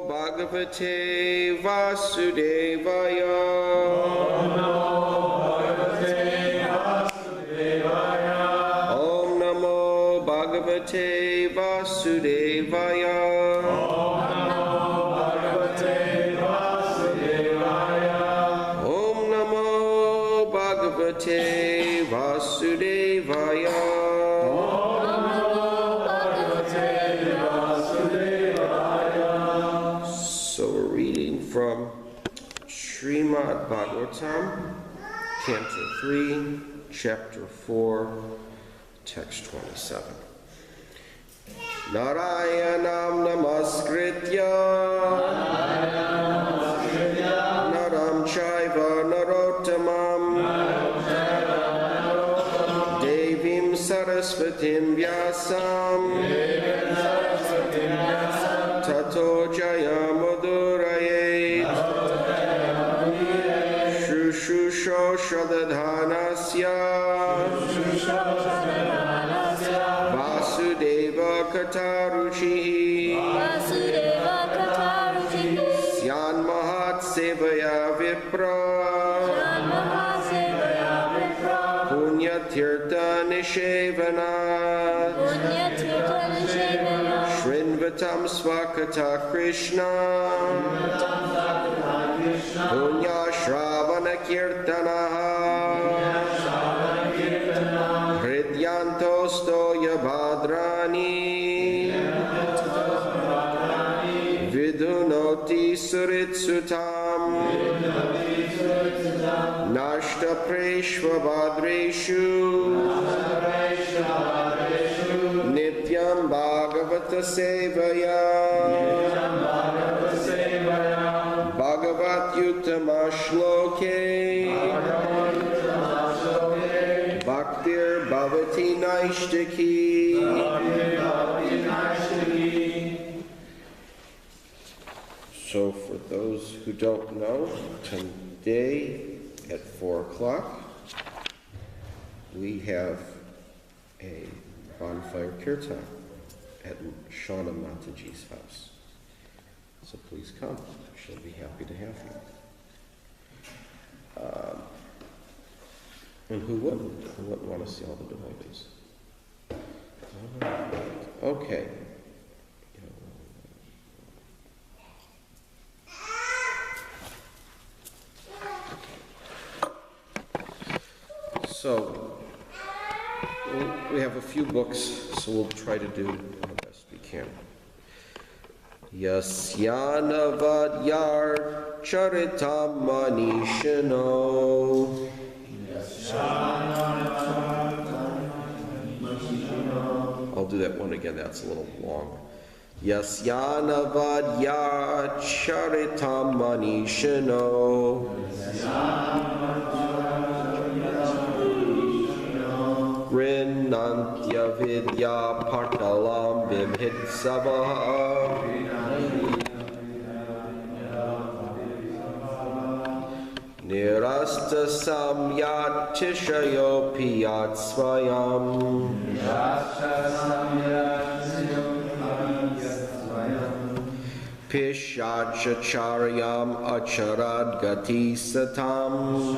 Bhagavate Vasudevaya. Om Namo Bhagavate Vasudevaya. Om Namo Bhagavate Vasudevaya. So we're reading from Srimad Bhagavatam, Canto 3, Chapter 4, Text 27. Narayanam namaskritya Naram chaiva narottamam Devim sarasvatim vyasam Tato jayamudurayet Shushusho shadadhanasya Vasudeva kataruchihi Syan mahat sevaya vipra Punyatirtha nishevanat Shrinvatam svakata Krishna Punya shravana kirtanaha Hridyantostoya bhadrani Vidhunoti suritsutam Nashta preshva bhadreshu Nityam bhagavata sevaya Bhagavat yuttama shloke Bhaktir bhavati naishtaki. So for those who don't know, today at 4 o'clock we have a bonfire kirtan at Shauna Mataji's house. So please come. She'll be happy to have you. And who wouldn't? Who wouldn't want to see all the devotees? Okay. So, we have a few books, so we'll try to do the best we can. Yasyana Vadyar Charitam Manishano. I'll do that one again, that's a little long. Yasyana Vadyar Charitam Manishano. Rinantya Vidya Partalam Bimhit Sabaha Nirasta Samyat Tishayo Piyat Swayam Pishachacharyam Acharad Gati Satam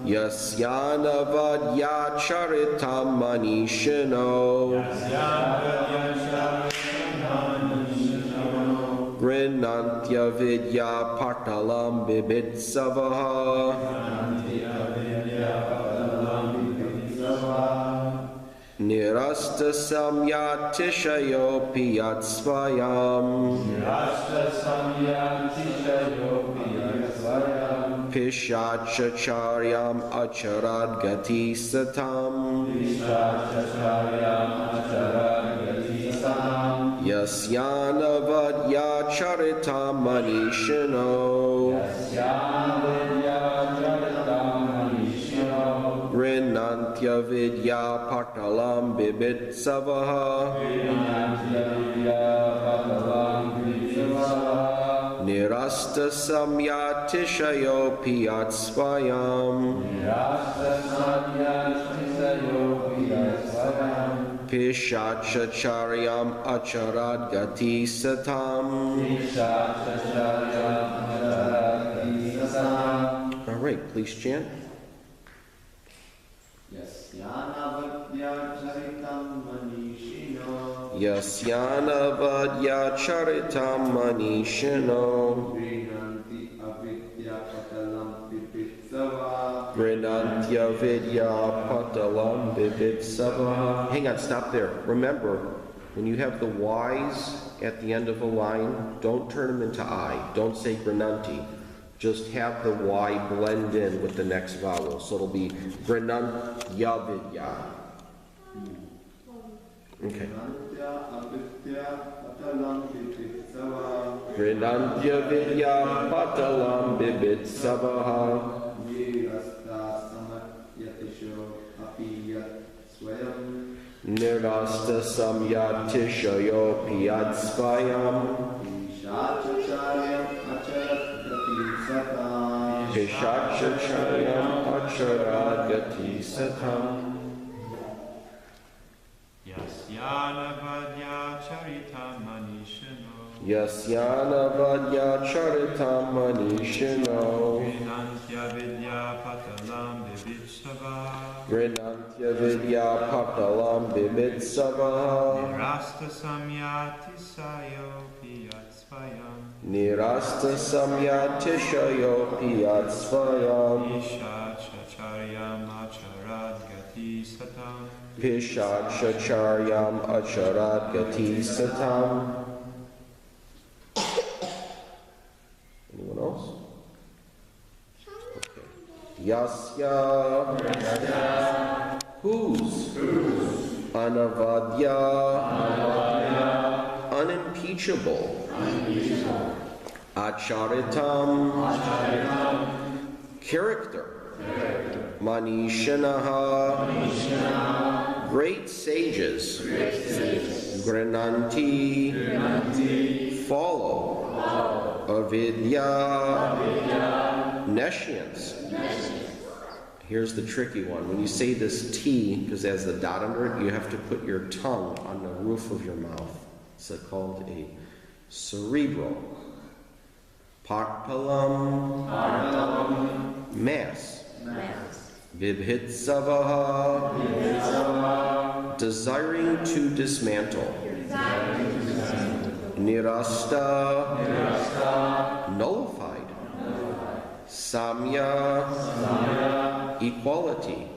Yasyana Vadya Charitam Manishino Grinantya Vidya Partalam Bibit Savaha Nirasta Samyat Tishayo Piyat Swayam Pishachacharyam Acharad Gati Satam Yasyana Vadya Charitam Manishino Rinantya Vidya Partalam Bibit Savaha Nirasta Samyat Tishayo Piyat Swayam Pishachacharyam acharat gati satam. All right, please chant. Yasyana vadya charitam manishino. Grinantya vidya patalam bibitsava. Hang on, stop there. Remember, when you have the Y's at the end of a line, don't turn them into I. Don't say grinanti. Just have the Y blend in with the next vowel. So it'll be grinantya vidya. Okay. Grinantya vidya patalam bibitsava. Nirasta samyatishayo piyatsvayam. Pishachacharyam acharadgati satam. Yasyana vadya charitam manishino. Yasyana vadya charitam manishino. Grinantya vidya patalam bibitsava. Grinantya vidya patalam bibitsava. Nirasta samyati sayo piyatsvayam. Nirasta samyatishayo piyatsvayam. Pishachacharyam acharadgati satam. Pishachacharyam acharat gati satam. Anyone else? Okay. Yasya. Whose? Anavadya. Unimpeachable. Acharitam. Character. Manishanaha. Great sages. Grinanti. Follow. Avidya. Nescience. Here's the tricky one. When you say this T, because it has the dot under it, you have to put your tongue on the roof of your mouth. It's called a cerebral. Parpalam. Mass. Vibhitsavaha. Desiring to dismantle. Nirasta. Nullified. Samya. Equality.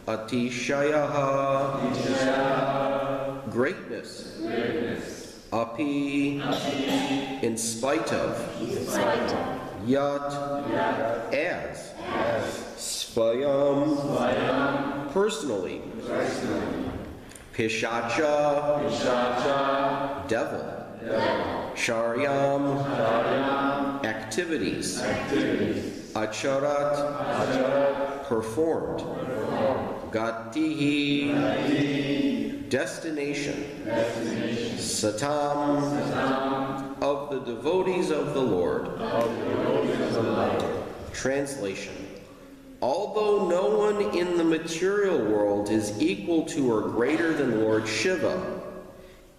Atishayaha. Greatness. Api. In spite of. Yat. As. Svayam. Personally. Pishacha. Devil. Sharyam. Activities. Acharat. Performed. Gatihi. Destination. Satam. Of the devotees of the Lord. Translation. Although no one in the material world is equal to or greater than Lord Shiva,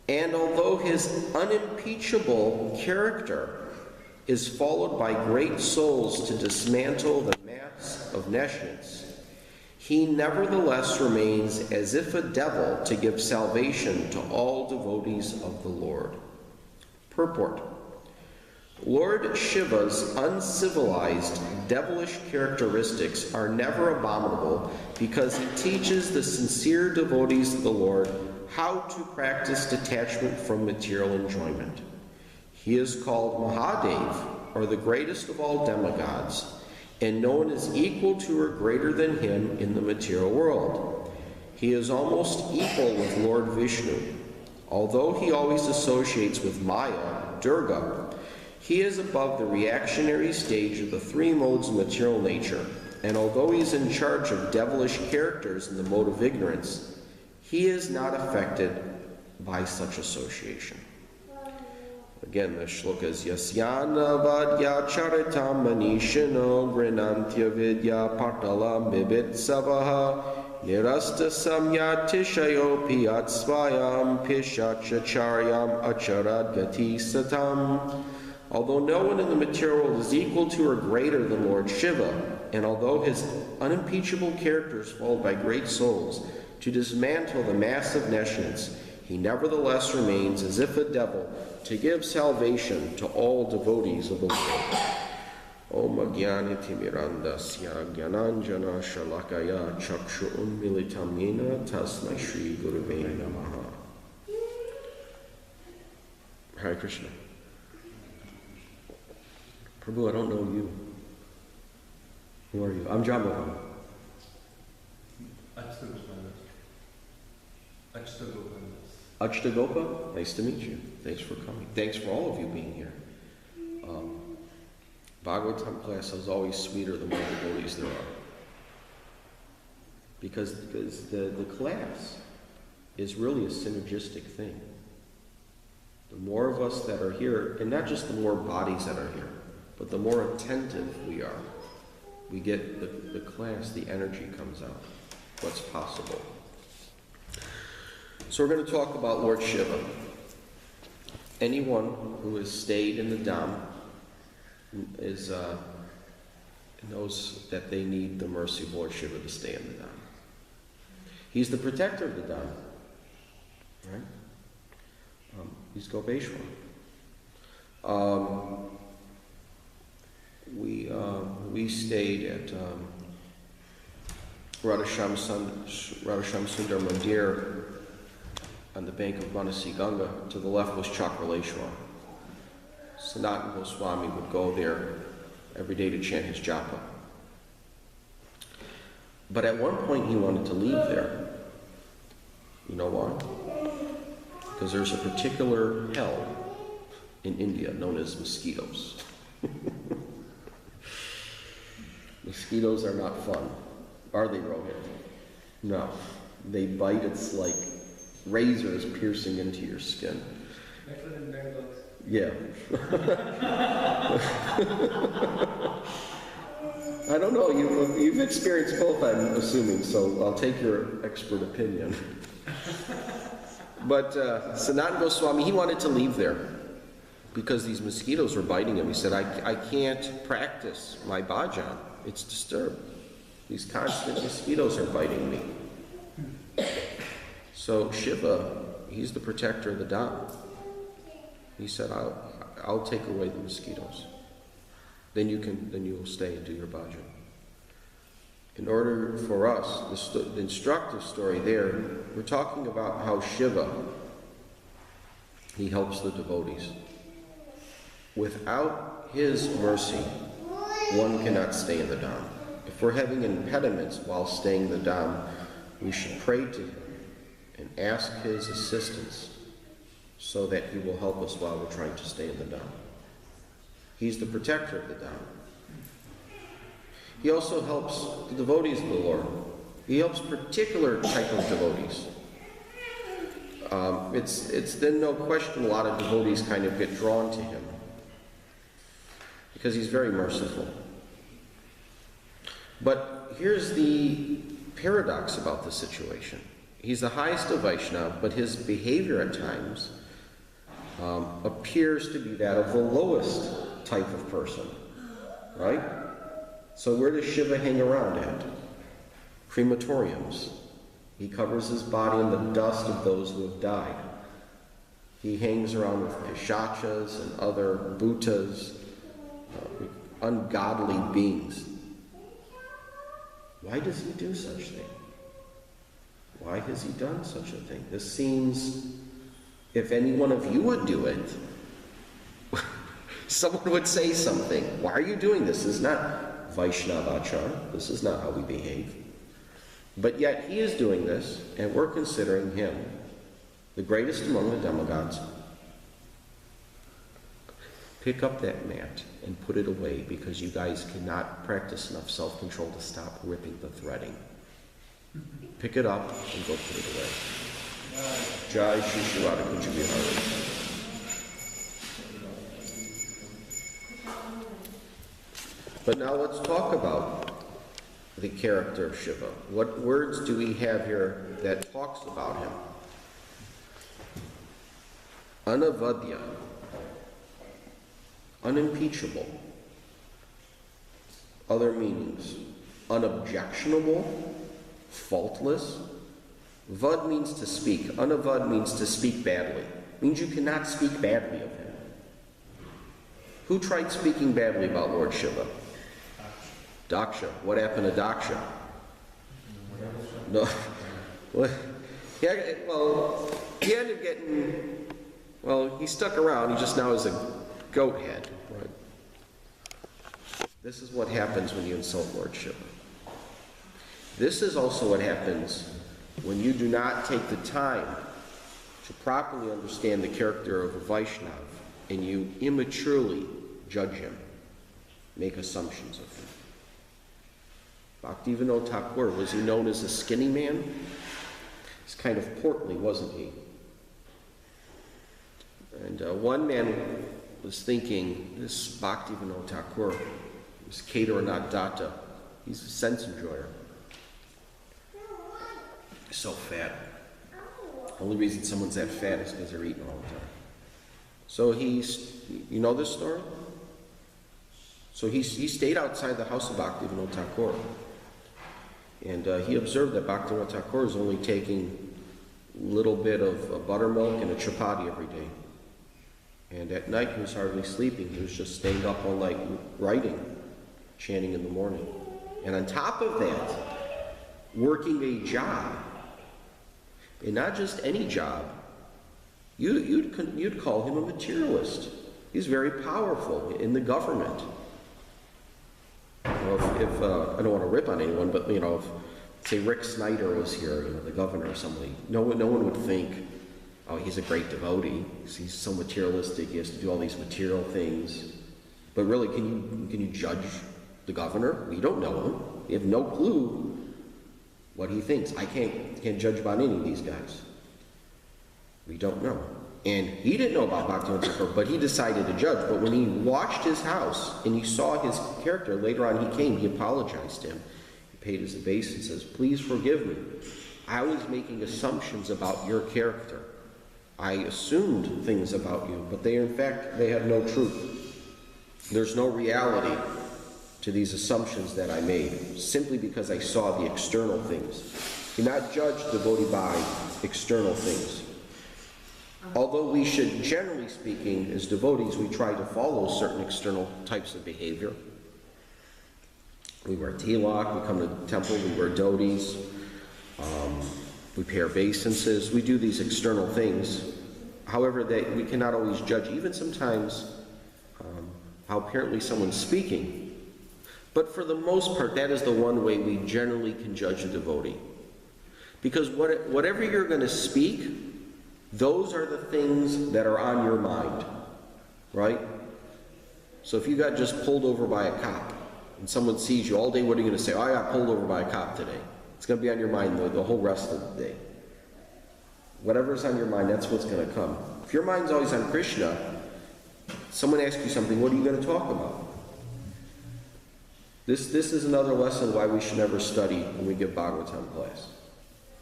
and although his unimpeachable character is followed by great souls to dismantle the mass of nescience, he nevertheless remains as if a devil to give salvation to all devotees of the Lord. Purport. Lord Shiva's uncivilized, devilish characteristics are never abominable because he teaches the sincere devotees of the Lord how to practice detachment from material enjoyment. He is called Mahadev, or the greatest of all demigods, and no one is equal to or greater than him in the material world. He is almost equal with Lord Vishnu. Although he always associates with Maya, Durga, he is above the reactionary stage of the three modes of material nature, and although he is in charge of devilish characters in the mode of ignorance, he is not affected by such association. Again, the shloka is Yasyana vadya charitam manishino grinantya vidya patalam bibitsavaha Nirasta samyatishayopi atsvayam pishachacharyam acharad gati satam. Although no one in the material world is equal to or greater than Lord Shiva, and although his unimpeachable character is followed by great souls to dismantle the massive nescience, he nevertheless remains as if a devil to give salvation to all devotees of the Lord. Om Jnani Timirandasya Jnananjana Shalakaya Chakshu Unmilitam Yena Tasmai Shri Guruve Namaha. Hare Krishna. Prabhu, I don't know you. Who are you? I'm Jambavan. Achtagopa, nice to meet you. Thanks for coming. Thanks for all of you being here. Bhagavatam class is always sweeter the more devotees there are. Because the class is really a synergistic thing. The more of us that are here, and not just the more bodies that are here, but the more attentive we are, we get the class, the energy comes out, what's possible. So we're going to talk about Lord Shiva. Anyone who has stayed in the Dham knows that they need the mercy of Lord Shiva to stay in the Dham. He's the protector of the Dham, right? He's Gopeshwar. We stayed at Radhasham Sundar Mandir on the bank of Manasi Ganga. To the left was Chakraleshwar. Sanatana Goswami would go there every day to chant his japa. But at one point he wanted to leave there. You know why? Because there's a particular hell in India known as mosquitoes. Mosquitoes are not fun. Are they, Rohit? No. They bite, it's like razors piercing into your skin. Better than bed bugs. Yeah. I don't know, you've experienced both, I'm assuming, so I'll take your expert opinion. But Sanatana Goswami, he wanted to leave there because these mosquitoes were biting him. He said, I can't practice my bhajan. It's disturbed. These constant mosquitoes are biting me. So Shiva, he's the protector of the Dham. He said, I'll take away the mosquitoes. Then you'll stay and do your bhajan. In order for us, the instructive story there, we're talking about how Shiva, he helps the devotees. Without his mercy, one cannot stay in the Dham. If we're having impediments while staying in the Dham, we should pray to him and ask his assistance so that he will help us while we're trying to stay in the Dham. He's the protector of the Dham. He also helps the devotees of the Lord. He helps particular type of devotees. It's then no question a lot of devotees kind of get drawn to him because he's very merciful. But here's the paradox about this situation. He's the highest of Vaishnava, but his behavior at times appears to be that of the lowest type of person, right? So where does Shiva hang around at? Crematoriums. He covers his body in the dust of those who have died. He hangs around with pishachas and other bhutas, ungodly beings. Why does he do such a thing? Why has he done such a thing? This seems, if any one of you would do it, someone would say something. Why are you doing this? This is not Vaishnavachar. This is not how we behave. But yet he is doing this, and we're considering him the greatest among the demigods. Pick up that mat and put it away because you guys cannot practice enough self-control to stop ripping the threading. Pick it up and go put it away. Jai Shri Shri Radha Kunja Vihari. But now let's talk about the character of Shiva? What words do we have here that talks about him? Anavadya, unimpeachable. Other meanings: unobjectionable, faultless. Vad means to speak. Anavad means to speak badly. Means you cannot speak badly of him. Who tried speaking badly about Lord Shiva? Daksha. What happened to Daksha? No. Well, he ended up getting, he stuck around. He just now is a goat head. Right? This is what happens when you insult Lord Shiva. This is also what happens when you do not take the time to properly understand the character of a Vaishnav and you immaturely judge him, make assumptions of him. Bhaktivinoda Thakur, was he known as a skinny man? He's kind of portly, wasn't he? And one man was thinking, this Bhaktivinoda Thakur, this Kedarnath Datta, he's a sense enjoyer. He's so fat. The only reason someone's that fat is because they're eating all the time. So you know this story? So he stayed outside the house of Bhaktivinoda Thakur. And he observed that Bhaktivinoda Thakur is only taking a little bit of buttermilk and a chapati every day. And at night he was hardly sleeping. He was just staying up all night writing, chanting in the morning. And on top of that, working a job. And not just any job. You'd call him a materialist. He's very powerful in the government. If I don't want to rip on anyone, but if say Rick Snyder was here, the governor or somebody, no one would think, oh, he's a great devotee. He's so materialistic. He has to do all these material things. But really, can you judge the governor? We don't know him. We have no clue what he thinks. I can't judge about any of these guys. We don't know. And he didn't know about Bhaktivinoda Thakur, but he decided to judge. But when he watched his house and he saw his character, later on he came, he apologized to him. He paid his obeisance and says, please forgive me. I was making assumptions about your character. I assumed things about you, but they had no truth. There's no reality to these assumptions that I made, simply because I saw the external things. Do not judge the devotee by external things. Although we should, generally speaking, as devotees, we try to follow certain external types of behavior. We wear tilak, we come to the temple, we wear dhotis, we pay obeisances, we do these external things. However, we cannot always judge, even sometimes, how apparently someone's speaking. But for the most part, that is the one way we generally can judge a devotee. Because whatever you're going to speak, those are the things that are on your mind, right? So if you got just pulled over by a cop and someone sees you all day, what are you going to say? Oh, I got pulled over by a cop today. It's going to be on your mind the whole rest of the day. Whatever's on your mind, that's what's going to come. If your mind's always on Krishna, someone asks you something, what are you going to talk about? This is another lesson why we should never study when we give Bhagavatam class.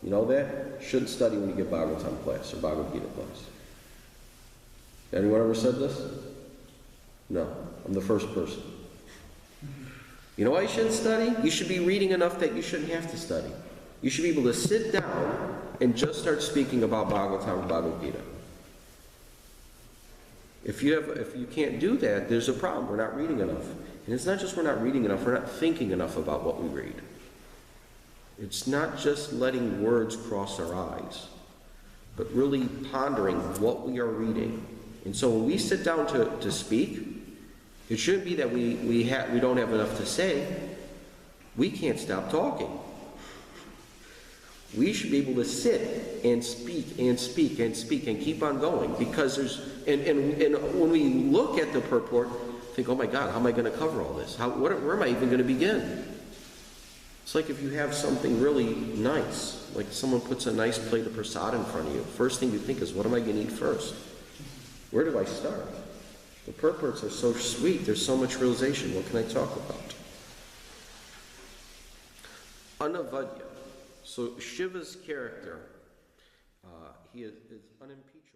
You know that? Shouldn't study when you give Bhagavatam class or Bhagavad Gita class. Anyone ever said this? No. I'm the first person. You know why you shouldn't study? You should be reading enough that you shouldn't have to study. You should be able to sit down and just start speaking about Bhagavatam and Bhagavad Gita. If you can't do that, there's a problem. We're not reading enough. And it's not just we're not reading enough, we're not thinking enough about what we read. It's not just letting words cross our eyes, but really pondering what we are reading. And so when we sit down to speak, it shouldn't be that we don't have enough to say. We can't stop talking. We should be able to sit and speak and speak and speak and keep on going, because and when we look at the purport, think, oh my God, how am I going to cover all this? Where am I even going to begin? It's like if you have something really nice, like someone puts a nice plate of prasad in front of you. First thing you think is, what am I going to eat first? Where do I start? The purports are so sweet. There's so much realization. What can I talk about? Anavadya. So Shiva's character, he is unimpeachable.